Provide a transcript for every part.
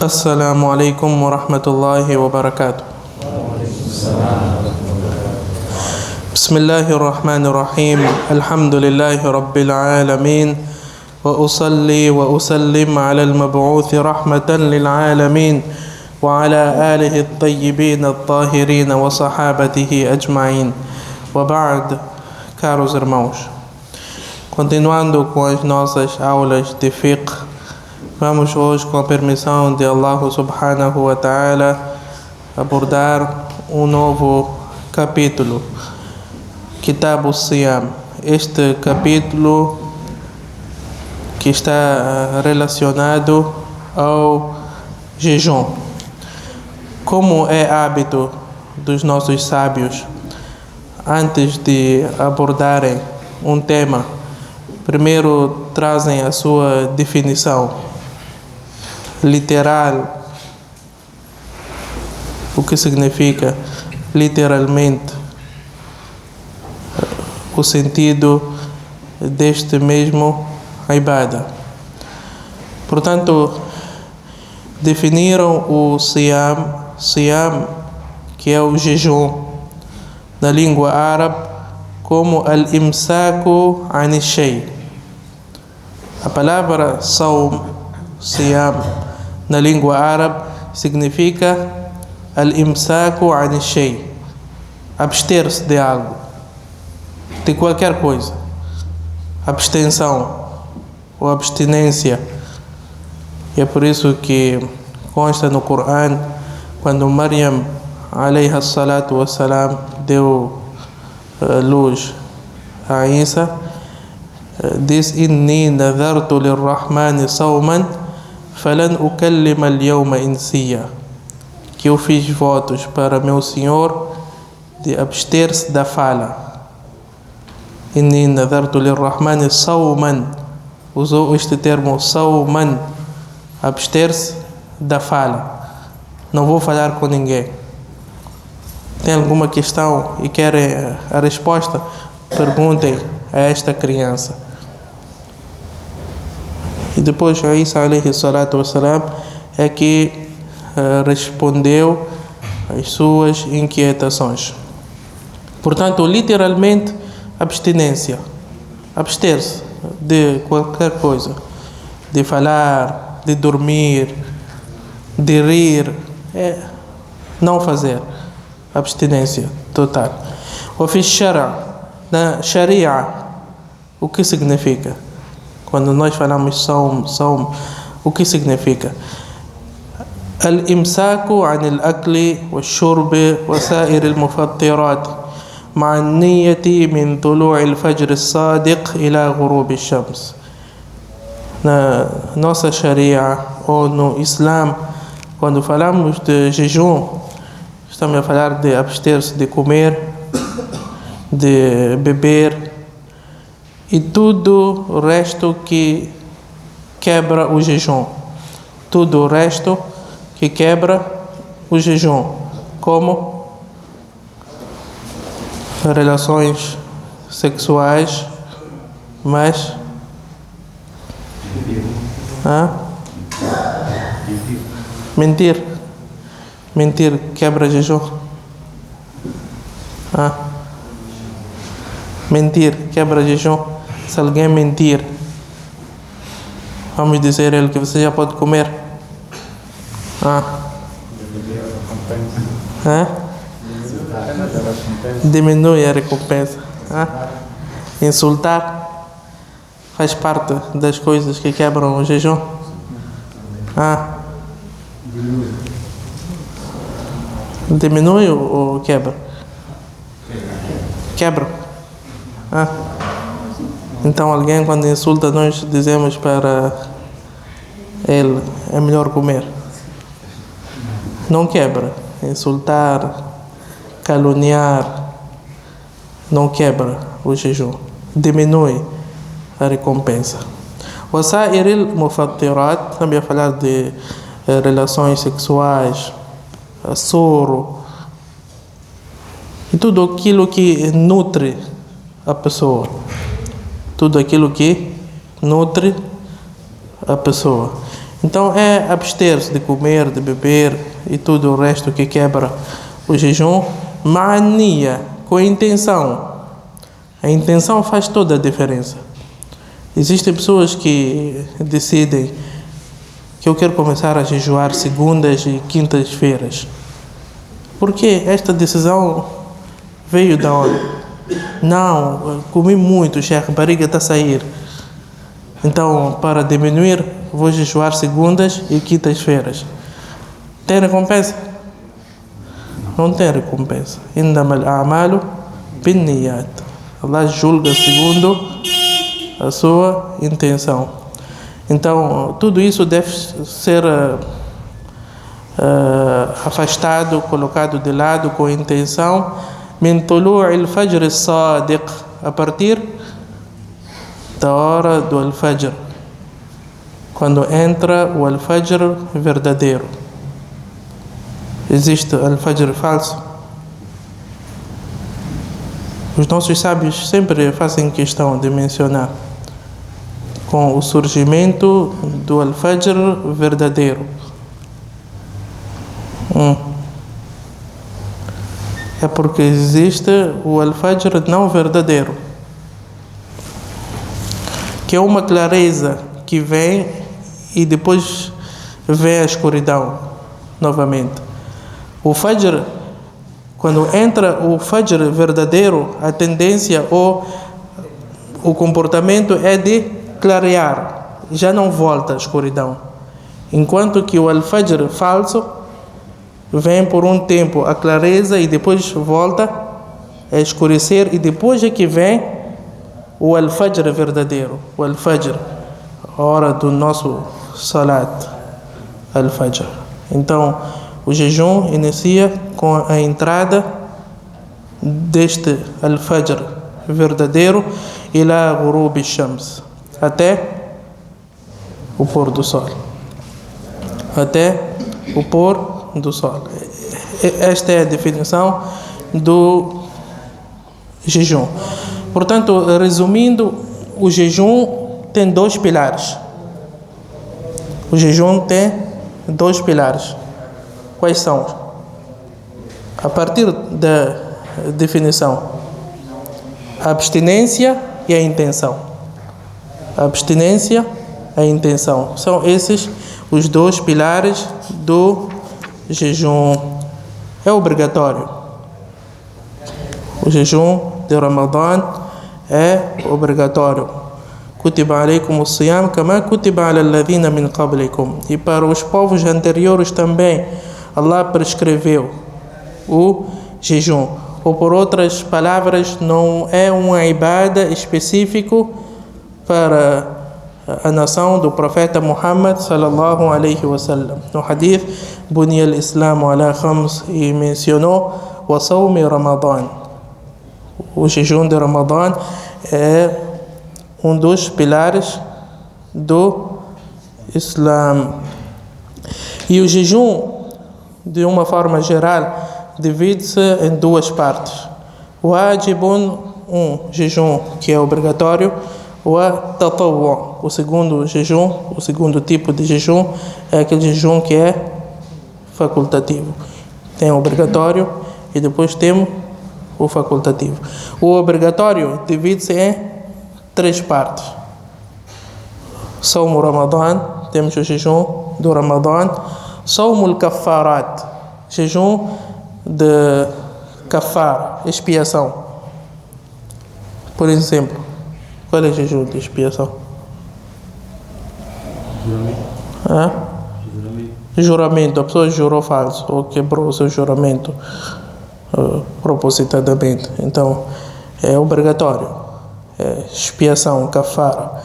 السلام عليكم ورحمة الله وبركاته. بسم الله الرحمن الرحيم. الحمد لله رب العالمين، وأصلي وأسلم على المبعوث رحمة للعالمين وعلى آله الطيبين الطاهرين وصحابته أجمعين. وبعد, caros irmãos, continuando com as nossas aulas de fiqh, vamos hoje, com a permissão de Allah subhanahu wa ta'ala, abordar um novo capítulo, Kitab al-Siyam. Este capítulo que está relacionado ao jejum. Como é hábito dos nossos sábios, antes de abordarem um tema, primeiro trazem a sua definição literal, o que significa literalmente o sentido deste mesmo ibadah. Portanto, definiram o Siyam, que é o jejum, na língua árabe, como al-imsaku an shay. A palavra Sawm, Siyam, na língua árabe, significa al-imsaku an shay, abster-se de algo, de qualquer coisa, abstenção ou abstinência. E é por isso que consta no Corão, quando Maryam alayha salatu wassalam deu luz a Isa, diz: Inni nadhartu lirrahmani sawman falan ukallima al-yawma insiya, que eu fiz votos para meu Senhor de abster-se da fala. Inni nadhartu lirrahmani sawman, usou este termo sawman, abster-se da fala. Não vou falar com ninguém. Tem alguma questão e querem a resposta? Perguntem a esta criança. E depois Isa alayhi salatu wassalam é que respondeu às suas inquietações. Portanto, literalmente, abstinência, abster-se de qualquer coisa, de falar, de dormir, de rir, não fazer, abstinência total. O fi shara, na sharia, o que significa? Quando nós falamos sawm, o que significa? Al-imsaku an al-akli wal-shurbi wa sa'ir al-mufattirat ma'a an-niyyati min tulu' al-fajr as-sadiq ila ghurub ash-shams. Na nossa sharia ou no Islam, quando falamos de jejum, estamos a falar de abster-se de comer, de beber e tudo o resto que quebra o jejum. Tudo o resto que quebra o jejum, como relações sexuais, mas mentir quebra jejum. Mentir quebra jejum. Se alguém mentir, vamos dizer ele que você já pode comer. Diminui a recompensa. Insultar faz parte das coisas que quebram o jejum. Diminui ou quebra? Quebra. Então alguém, quando insulta, nós dizemos para ele: é melhor comer. Não quebra. Insultar, caluniar, não quebra o jejum. Diminui a recompensa. Wasa'ir al-mufattirat, também a falar de relações sexuais, soro, e tudo aquilo que nutre a pessoa. Tudo aquilo que nutre a pessoa. Então é abster-se de comer, de beber e tudo o resto que quebra o jejum. Ma'aniya, com a intenção. A intenção faz toda a diferença. Existem pessoas que decidem que eu quero começar a jejuar segundas e quintas-feiras. Por quê? Esta decisão veio da onde? Não, comi muito, chefe, a barriga está a sair. Então, para diminuir, vou jejuar segundas e quintas-feiras. Tem recompensa? Não tem recompensa. Innamal a'malu binniyat. Allah julga segundo a sua intenção. Então, tudo isso deve ser afastado, colocado de lado com a intenção min tulu'il fajr as-sadiq, a partir da hora do al-fajr, quando entra o al-fajr verdadeiro. Existe al-fajr falso? Os nossos sábios sempre fazem questão de mencionar com o surgimento do al-fajr verdadeiro. É porque existe o al-fajr não verdadeiro, que é uma clareza que vem e depois vem a escuridão novamente. O fajr, quando entra o fajr verdadeiro, a tendência ou o comportamento é de clarear, já não volta a escuridão. Enquanto que o al-fajr falso vem por um tempo a clareza e depois volta a escurecer, e depois é que vem o al-fajr verdadeiro, o al-fajr, a hora do nosso salat al-fajr. Então, o jejum inicia com a entrada deste al-fajr verdadeiro ila ghurub ash-shams, até o pôr do sol. Até o pôr do sol. Esta é a definição do jejum. Portanto, resumindo, o jejum tem dois pilares. O jejum tem dois pilares. Quais são? A partir da definição: a abstinência e a intenção. A abstinência e a intenção. São esses os dois pilares do jejum. É obrigatório. O jejum de Ramadã é obrigatório. Kutiba alaykum as-siyam kama kutiba ala alladhina min qablikum. E para os povos anteriores também Allah prescreveu o jejum. Ou por outras palavras, não é uma ibada específico para a nação do profeta Muhammad sallallahu alaihi wasallam. No hadith, Buniya al-Islam ala khams, e mencionou wa sawmi Ramadan. O jejum de Ramadã é um dos pilares do Islã. E o jejum, de uma forma geral, divide-se em duas partes. Wajibun, um jejum que é obrigatório, wa tatawwu, o segundo jejum, o segundo tipo de jejum é aquele jejum que é facultativo. Tem o obrigatório e depois temos o facultativo. O obrigatório divide-se em três partes. Sawm Ramadan, temos o jejum do Ramadan. Sawm al-Kaffarat, jejum de kafar, expiação. Por exemplo, qual é o jejum de expiação? Juramento. A pessoa jurou falso ou quebrou o seu juramento propositadamente. Então, é obrigatório. É expiação, kafara.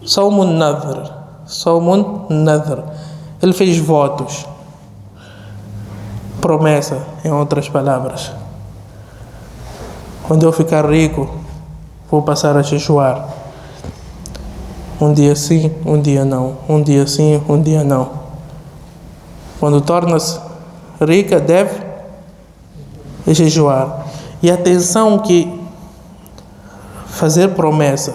Sawmun nadhr. Sawmun nadhr. Ele fez votos. Promessa, em outras palavras. Quando eu ficar rico, vou passar a jejuar. Um dia sim, um dia não. Um dia sim, um dia não. Quando torna-se rica, deve jejuar. E atenção que fazer promessa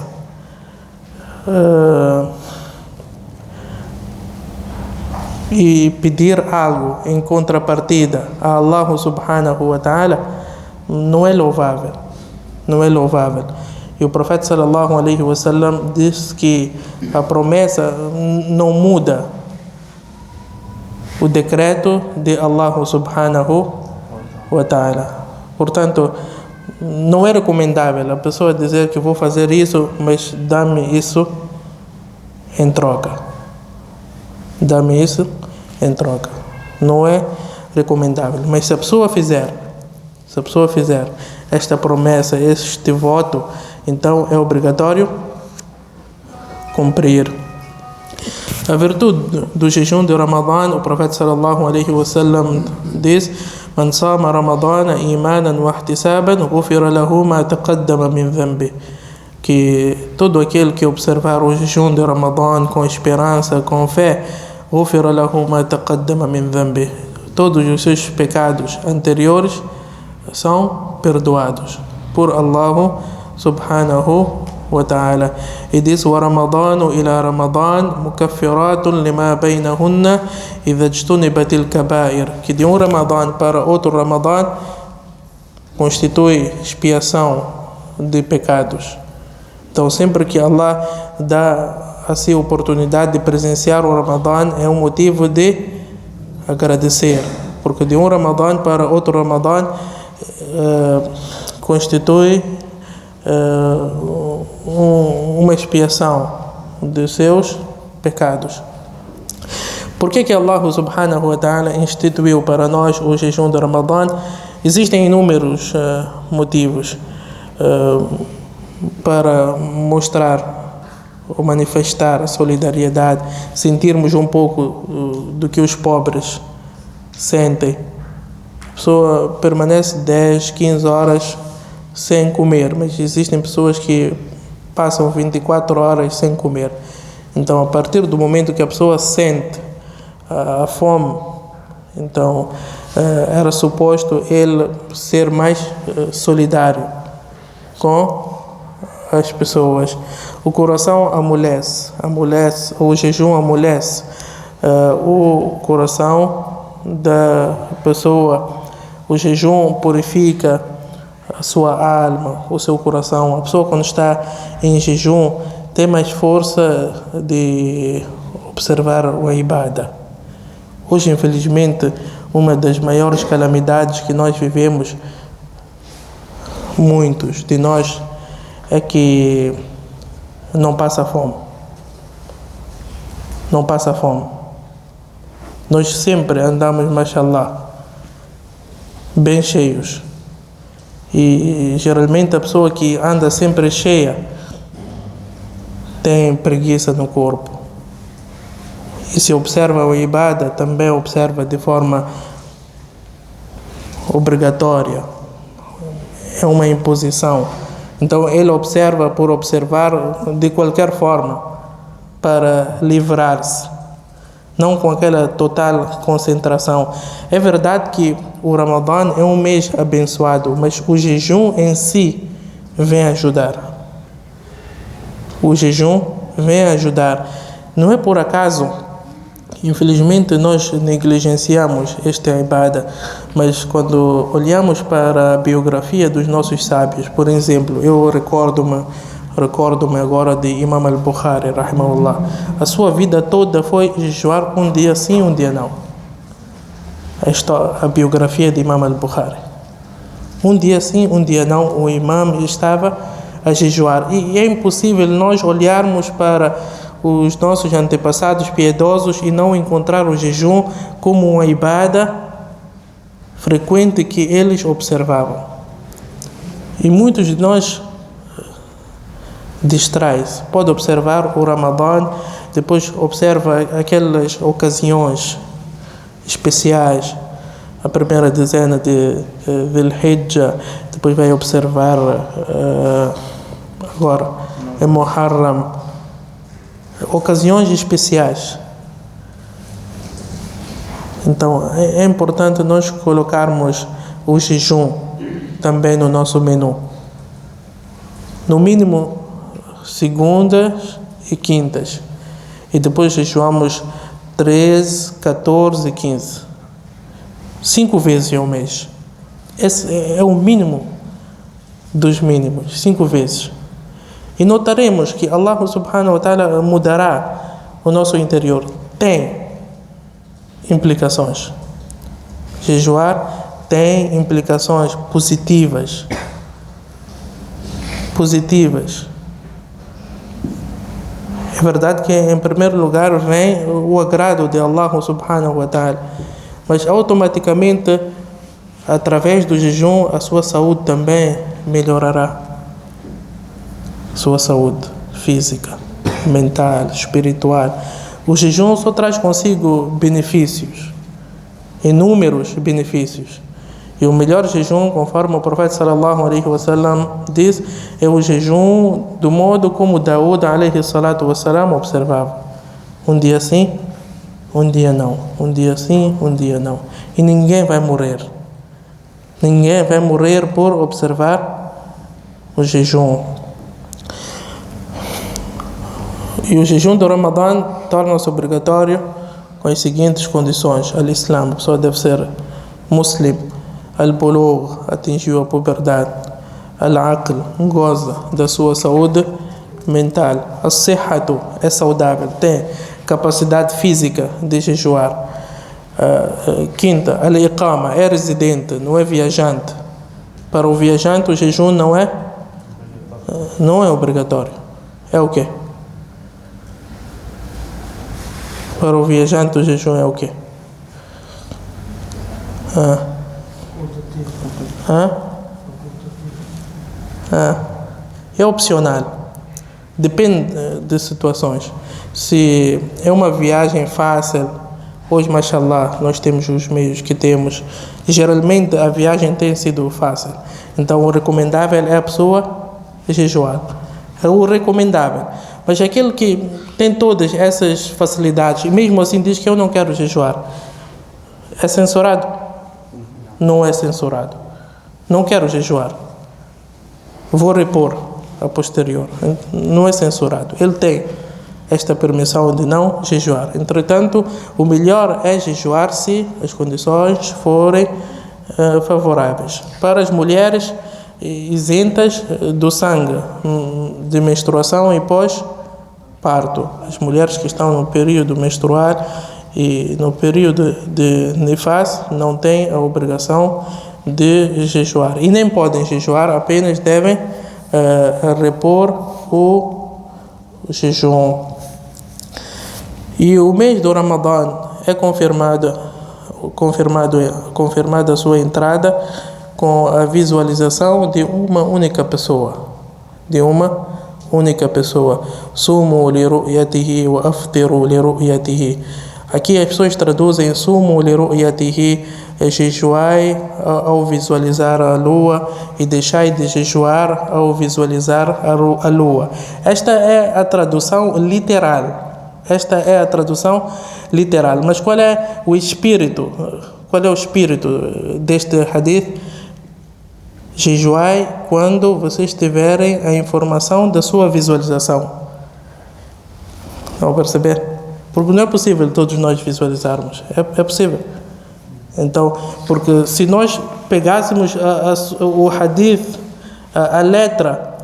e pedir algo em contrapartida a Allah subhanahu wa ta'ala não é louvável. Não é louvável. E o profeta sallallahu alaihi wasallam disse que a promessa não muda o decreto de Allah subhanahu wa ta'ala. Portanto, não é recomendável a pessoa dizer que vou fazer isso, mas dá-me isso em troca. Dá-me isso em troca. Não é recomendável. Mas se a pessoa fizer esta promessa, este voto, então é obrigatório cumprir. A virtude do jejum de Ramadã, o profeta sallallahu alaihi wasallam diz: "Man sama Ramadana imanan wa ihtisaban, ghufira lahu ma taqaddama min dhanbi." Que todo aquele que observar o jejum de Ramadã com esperança, com fé, ghufira lahu ma taqaddama min dhanbi. Todos os seus pecados anteriores são perdoados por Allah subhanahu wa ta'ala. E diz: "Wa Ramadanu ila Ramadan mukaffiratun lima bainahunna idha ijtunibatil kaba'ir." Que de um Ramadã para outro Ramadã constitui expiação de pecados. Então, sempre que Allah dá assim oportunidade de presenciar o Ramadã, é um motivo de agradecer, porque de um Ramadã para outro Ramadã constitui uma expiação dos seus pecados. Por que Allah subhanahu wa ta'ala instituiu para nós o jejum de Ramadã? Existem inúmeros motivos para mostrar ou manifestar a solidariedade, sentirmos um pouco do que os pobres sentem. A pessoa permanece 10, 15 horas sem comer, mas existem pessoas que passam 24 horas sem comer. Então, a partir do momento que a pessoa sente a fome, então era suposto ele ser mais solidário com as pessoas. O coração amolece, o jejum amolece o coração da pessoa. O jejum purifica a sua alma, o seu coração. A pessoa, quando está em jejum, tem mais força de observar o ibadah. Hoje, infelizmente, uma das maiores calamidades que nós vivemos, muitos de nós, é que não passa fome. Não passa fome. Nós sempre andamos, mashallah, bem cheios. E geralmente a pessoa que anda sempre cheia tem preguiça no corpo. E se observa o ibadah, também observa de forma obrigatória. É uma imposição. Então ele observa por observar de qualquer forma para livrar-se, não com aquela total concentração. É verdade que o Ramadã é um mês abençoado, mas o jejum em si vem ajudar. O jejum vem ajudar. Não é por acaso, infelizmente nós negligenciamos esta ibadah, mas quando olhamos para a biografia dos nossos sábios, por exemplo, eu recordo-me agora de Imam al-Bukhari, rahimahullah. A sua vida toda foi jejuar um dia sim, um dia não. A biografia de Imam al-Bukhari. Um dia sim, um dia não, o imam estava a jejuar. E é impossível nós olharmos para os nossos antepassados piedosos e não encontrar o jejum como uma ibadah frequente que eles observavam. E muitos de nós distrai-se. Pode observar o Ramadã, depois observa aquelas ocasiões especiais, a primeira dezena de Dhul-Hijjah, depois vai observar agora em Muharram, ocasiões especiais. Então é importante nós colocarmos o jejum também no nosso menu. No mínimo segundas e quintas. E depois jejuamos 13, 14, 15. 5 vezes ao mês. Esse é o mínimo dos mínimos, 5 vezes. E notaremos que Allah subhanahu wa ta'ala mudará o nosso interior. Tem implicações. Jejuar tem implicações positivas. É verdade que em primeiro lugar vem o agrado de Allah subhanahu wa ta'ala, mas automaticamente, através do jejum, a sua saúde também melhorará. Sua saúde física, mental, espiritual. O jejum só traz consigo benefícios, inúmeros benefícios. E o melhor jejum, conforme o profeta sallallahu alaihi wasallam diz, é o jejum do modo como Daúd alaihi salatu wassalam observava. Um dia sim, um dia não. Um dia sim, um dia não. E ninguém vai morrer. Ninguém vai morrer por observar o jejum. E o jejum do Ramadã torna-se obrigatório com as seguintes condições. Al-Islam, a pessoa deve ser muslim. Al-Bulugh, atingiu a puberdade. Al-Aql, goza da sua saúde mental. Al-Sihhatu, é saudável, tem capacidade física de jejuar. Quinta, Al-Iqama, é residente, não é viajante. Para o viajante o jejum não é obrigatório. É o quê? Para o viajante o jejum é o quê? É opcional. Depende de situações. Se é uma viagem fácil, hoje, mashallah, nós temos os meios que temos. Geralmente a viagem tem sido fácil. Então o recomendável é a pessoa jejuar. É o recomendável. Mas aquele que tem todas essas facilidades e mesmo assim diz que eu não quero jejuar, é censurado? Não é censurado. Não quero jejuar, vou repor a posterior. Não é censurado. Ele tem esta permissão de não jejuar. Entretanto, o melhor é jejuar se as condições forem favoráveis. Para as mulheres isentas do sangue de menstruação e pós-parto, as mulheres que estão no período menstrual e no período de nifas não têm a obrigação de jejuar e nem podem jejuar, apenas devem repor o jejum. E o mês do Ramadã é confirmada a sua entrada com a visualização de uma única pessoa. Sumu li ru'yatihi wa aftiru li ru'yatihi. Aqui as pessoas traduzem sumu li ru'yatihi, jejuai ao visualizar a lua e deixai de jejuar ao visualizar a lua. Esta é a tradução literal. Mas qual é o espírito? Qual é o espírito deste hadith? Jejuai quando vocês tiverem a informação da sua visualização. Estão a perceber? Porque não é possível todos nós visualizarmos. É possível. Então, porque se nós pegássemos o hadith, a letra,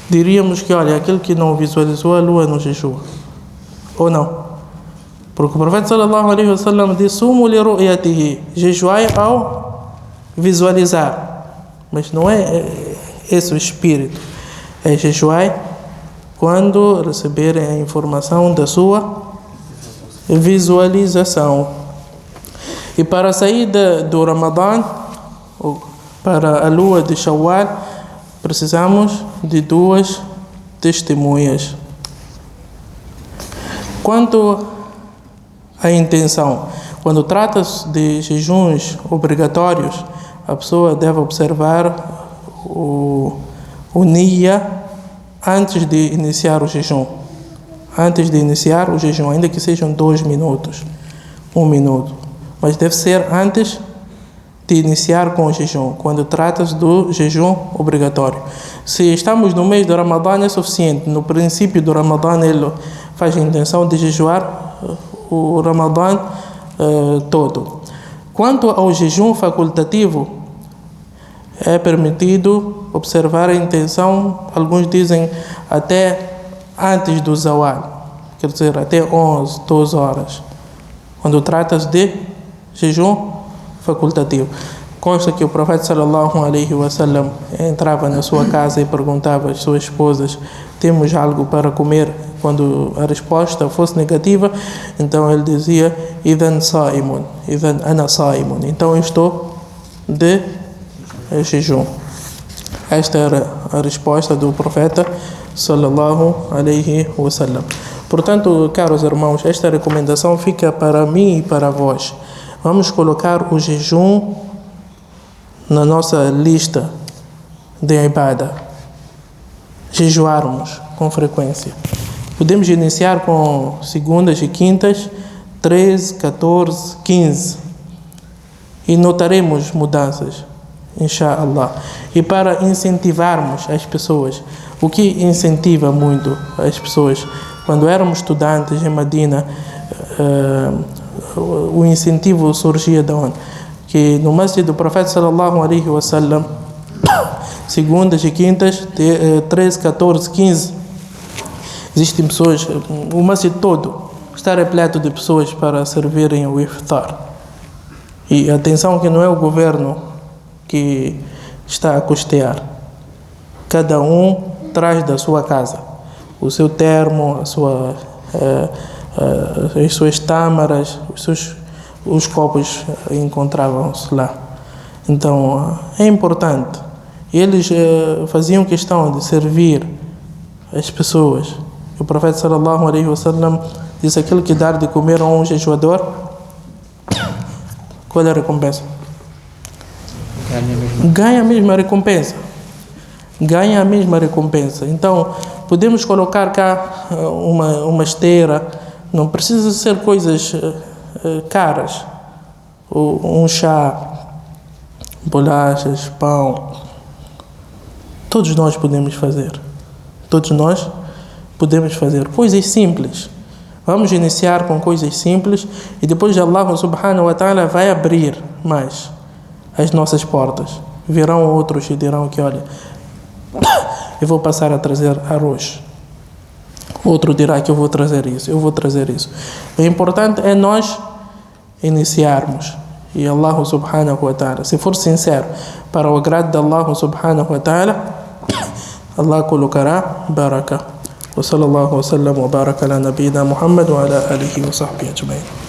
diríamos que, olha, aquele que não visualizou a lua não jejua. Ou não? Porque o profeta sallallahu alaihi wasallam disse: Sumu li ru'yatihi, jejuai ao visualizar. Mas não é esse o espírito. É jejuai quando receberem a informação da sua visualização. E para a saída do Ramadã, ou para a lua de Shawwal, precisamos de 2 testemunhas. Quanto à intenção, quando trata-se de jejuns obrigatórios, a pessoa deve observar o niyya antes de iniciar o jejum. Ainda que sejam 2 minutos, 1 minuto. Mas deve ser antes de iniciar com o jejum, quando trata-se do jejum obrigatório. Se estamos no mês do Ramadã, é suficiente. No princípio do Ramadã, ele faz a intenção de jejuar o Ramadã todo. Quanto ao jejum facultativo, é permitido observar a intenção, alguns dizem até antes do zawal, quer dizer, até 11, 12 horas, quando tratas de jejum facultativo. Consta que o profeta sallallahu alaihi wasallam entrava na sua casa e perguntava às suas esposas: temos algo para comer? Quando a resposta fosse negativa, então ele dizia: idan saimun, idan ana saimun, então eu estou de jejum. Esta era a resposta do profeta sallallahu alaihi wasallam. Portanto, caros irmãos, esta recomendação fica para mim e para vós. Vamos colocar o jejum na nossa lista de ibada. Jejuarmos com frequência. Podemos iniciar com segundas e quintas, 13, 14, 15. E notaremos mudanças, inshallah. E para incentivarmos as pessoas, o que incentiva muito as pessoas? Quando éramos estudantes em Medina, o incentivo surgia de onde? Que no masjid do profeta sallallahu alaihi wasallam, segundas e quintas, 13, 14, 15, existem pessoas, o masjid todo está repleto de pessoas para servirem o iftar. E atenção que não é o governo que está a custear. Cada um traz da sua casa o seu termo, as suas tâmaras, os copos encontravam-se lá. Então é importante. Eles faziam questão de servir as pessoas. O profeta sallallahu alaihi wasallam disse: aquele que dar de comer a um jejuador, qual é a recompensa? Ganha a mesma recompensa. Ganha a mesma recompensa. Então podemos colocar cá uma esteira, não precisa ser coisas caras, um chá, bolachas, pão. Todos nós podemos fazer. Todos nós podemos fazer coisas simples. Vamos iniciar com coisas simples e depois Allah subhanahu wa ta'ala vai abrir mais as nossas portas. Virão outros e dirão que, olha, eu vou passar a trazer arroz. Outro dirá que eu vou trazer isso, eu vou trazer isso. O importante é nós iniciarmos. E Allah subhanahu wa ta'ala, se for sincero, para o agrado de Allah subhanahu wa ta'ala, Allah colocará baraka. Wa sallallahu wa sallam wa baraka ala nabiyina Muhammad wa ala alihi wa sahbihi ajma'in.